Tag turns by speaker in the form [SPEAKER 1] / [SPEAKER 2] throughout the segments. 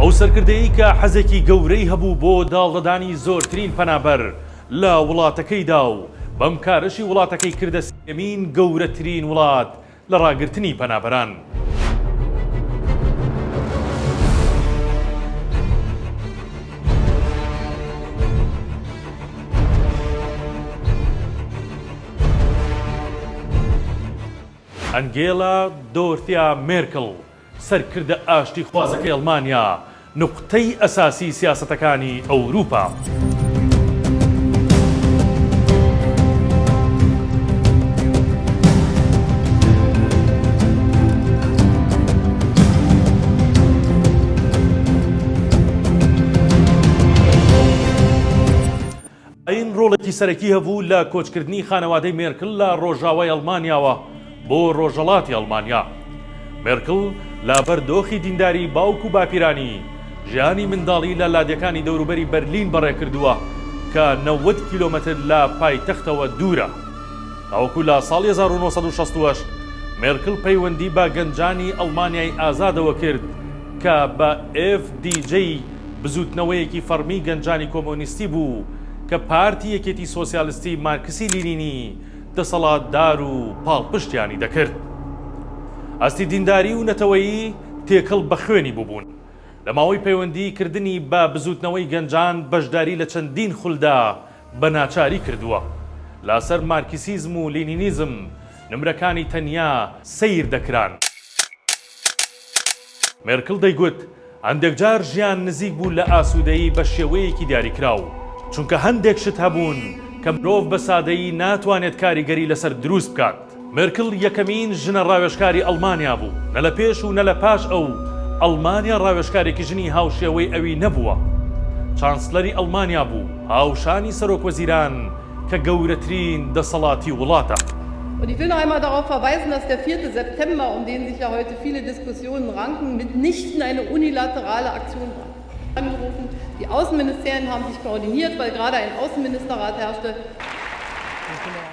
[SPEAKER 1] ئەو سەرکردەیەی کە حەزێکی گەورەی هەبوو بۆ داڵدەدانی زۆرترین پەنابەر لە وڵاتەکەیدا و بەم کارەشی وڵاتەکەی کردە سێمین گەورەترین وڵات لە ڕاگررتنی پەنابەران. ئەنگێلا دۆرتیا مێرکڵ سەرکردە ئاشتی خوازەکەی ئەڵمانیا نقطەی ئەساسی سیاسەتەکانی ئەوروپا. ئەین ڕۆڵێکی سەرەکی هەبوو لە کۆچکردنی خانەوادەی مێرکڵ لە ڕۆژاوای ئەڵمانیاوە بۆ ڕۆژهەڵاتی ئەڵمانیا. مێرکڵ لە بەردۆخی دینداری باوک و باپیرانی ژیانی منداڵی لە لادەکانی دەوروبەری بەرلین بەڕێکردووە کە 90 کیلۆمەتر لە پایتەختەوە دوورە. تاوەکو لە ساڵی 1960 مێرکڵ پەیوەندی بە گەنجانی ئەڵمانیای ئازادەوە کرد کە بە FDJ بزوتنەوەیەکی فەرمی گەنجانی کۆمۆنیستی بوو کە پارتی یەکێتی سۆسیالیستی مارکسی لینینی دەسەڵاتدار و پاڵپشتیانی دەکرد. ئاستی دینداری و نەتەوەیی تێکەڵ بە خوێنی بووبوون. لە ماوەی پەیوەندی کردنی بە بزوتنەوەی گەنجان بەشداری لە چەندین خولدا بە ناچاری کردووە. لاسەر مارکسیزم و لینینیزم نمرەکانی تەنیا سیر دەکران. مێرکڵ دەیگوت هەندێک جار ژیان نزیک بوو لە ئاسوودەیی بە شێوەیەکی دیاریکراو، چونکە هەندێک شت هەبوون کە مرۆڤ بە سادەیی ناتوانێت کاریگەری لەسەر دروست بکات. مێرکڵ یەکەمین ژنە ڕاوێژکاری ئەڵمانیا بوو. نە لە پێش و نە لە پاش ئەو ئەڵمانیا ڕاوێژکارێکی ژنی هاوشێوەی ئەوی نەبووە. چانسلەری ئەڵمانیا بوو، هاوشانی سەرۆکوەزیران کە گەورەترین دەسەڵاتی وڵاتە.
[SPEAKER 2] Und ich will noch einmal darauf verweisen, dass der 4. September, um den sich ja heute viele Diskussionen ranken, mitnichten eine unilaterale Aktion war. Angerufen. Die Außenministerien haben sich koordiniert, weil gerade ein Außenministerrat herrschte.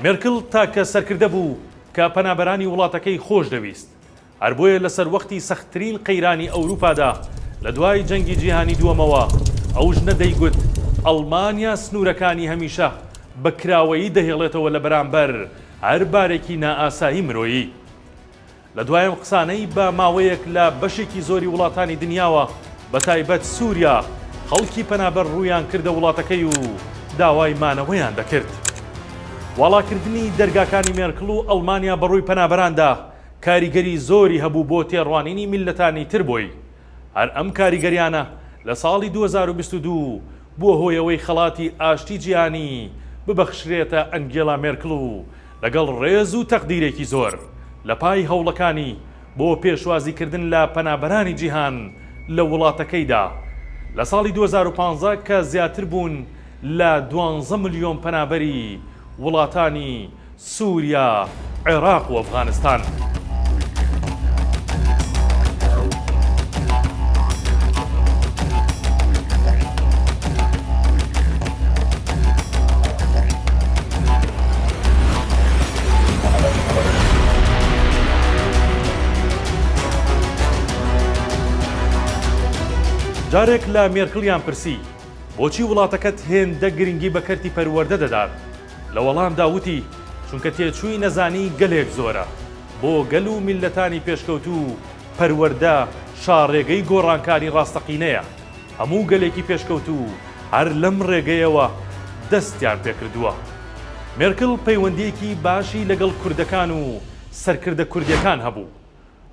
[SPEAKER 1] مێرکڵ تاکە سەرکردە بوو کە پەنابەرانی وڵاتەکەی خۆش دەویست. هەر بۆیە لەسەر وەختی سەختترین قەیرانی ئەوروپادا لە دوای جەنگی جیهانی دووەمەوە ئەو ژنە دەیگوت ئەڵمانیا سنوورەکانی هەمیشە بە کراوەیی دەهێڵێتەوە لە بەرامبەر هەر بارێکی نائاسایی مرۆیی. لە دوایەم قسانەی بە ماوەیەک لە بەشێکی زۆری وڵاتانی دنیاوە بە تایبەت سووریا خەڵکی پەنابەر ڕوویان کردە وڵاتەکەی و داوای مانەوەیان دەکرد. واڵاکردنی دەرگاکانی مێرکڵ و ئەڵمانیا بەڕووی پەنابەراندا کاریگەری زۆری هەبوو بۆ تێڕوانینی میلەتانی تر بۆی. هەر ئەم کاریگەریانە لە ساڵی 2022 بووە هۆیەوەی خەڵاتی ئاشتی جیهانی ببەخشرێتە ئەنگێلا مێرکڵ و لەگەڵ ڕێز و تەقدیرێکی زۆر لە پای هەوڵەکانی بۆ پێشوازیکردن لە پەنابەرانی جیهان لە وڵاتەکەیدا. لە ساڵی 2015 کە زیاتر بوون لە 12 ملیۆن پەنابەری وڵاتانی سووریا، عێراق و ئەفغانستان. جارێک لە مێرکڵیان پرسی بۆچی وڵاتەکەت هێندە گرنگی بە کەرتی پەروەردە دەدات؟ لە وەڵامدا وتی چونکە تێچووی نەزانی گەلێک زۆرە. بۆ گەل و میلەتانی پێشکەوتوو پەروەردە شاڕێگەی گۆڕانکاری ڕاستەقینەیە. هەموو گەلێکی پێشکەوتوو هەر لەم ڕێگەیەوە دەستیان پێکردووە. مێرکڵ پەیوەندیەکی باشی لەگەڵ کوردەکان و سەرکردە کوردیەکان هەبوو.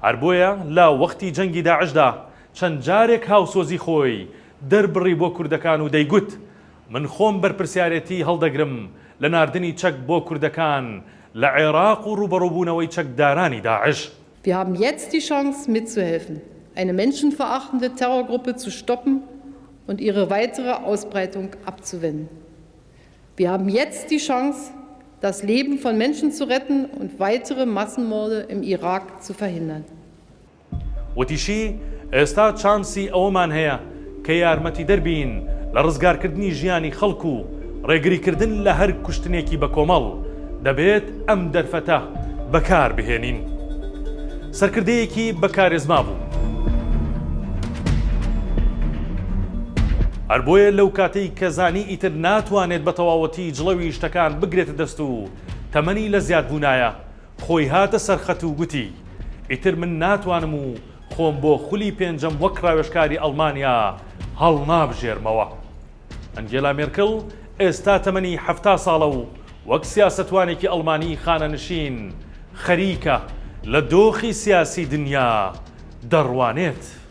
[SPEAKER 1] هەر بۆیە لە وەختی جەنگی داعشدا چەند جارێک هاوسۆزی خۆی دەربڕی بۆ کوردەکان و دەیگوت من خۆم بەرپرسیارەتی هەڵدەگرم لە ناردنی چەک بۆ کوردەکان لە عێراق و ڕوبەڕووبوونەوەی چەکدارانی داعش.
[SPEAKER 2] Wir haben jetzt die Chance mitzuhelfen, eine menschenverachtende Terrorgruppe zu stoppen und ihre weitere Ausbreitung abzuwenden. Wir haben jetzt die Chance, das Leben von Menschen zu retten und weitere Massenmorde im Irak zu verhindern.
[SPEAKER 1] وتیشی ئێستا چانسی ئەوەمان هەیە کە یارمەتی دەربین لە ڕزگارکردنی ژیانی خەڵک و ڕێگریکردن لە هەر کوشتنێکی بە کۆمەڵ دەبێت ئەم دەرفەتە بەکار بهێنین. سەرکردەیەکی بەکارێزما بوو. هەر لەو کاتەی کە زانی ئیتر ناتوانێت بە تەواوەتی جڵەوی شتەکان بگرێتە دەست و تەمەنی لە زیادبوونایە خۆی هاتە سەرخەت و گوتی ئیتر من ناتوانم و خۆم بۆ خولی پێنجەم وەک ڕاوێژکاری ئەڵمانیا هەڵ نابژێرمەوە. ئەنگێلا مێرکڵ ئێستا تەمەنی 70 ساڵە و وەک سیاسەتوانێکی ئەڵمانی خانەنشین خەریکە لە دۆخی سیاسی دنیا دەڕوانێت.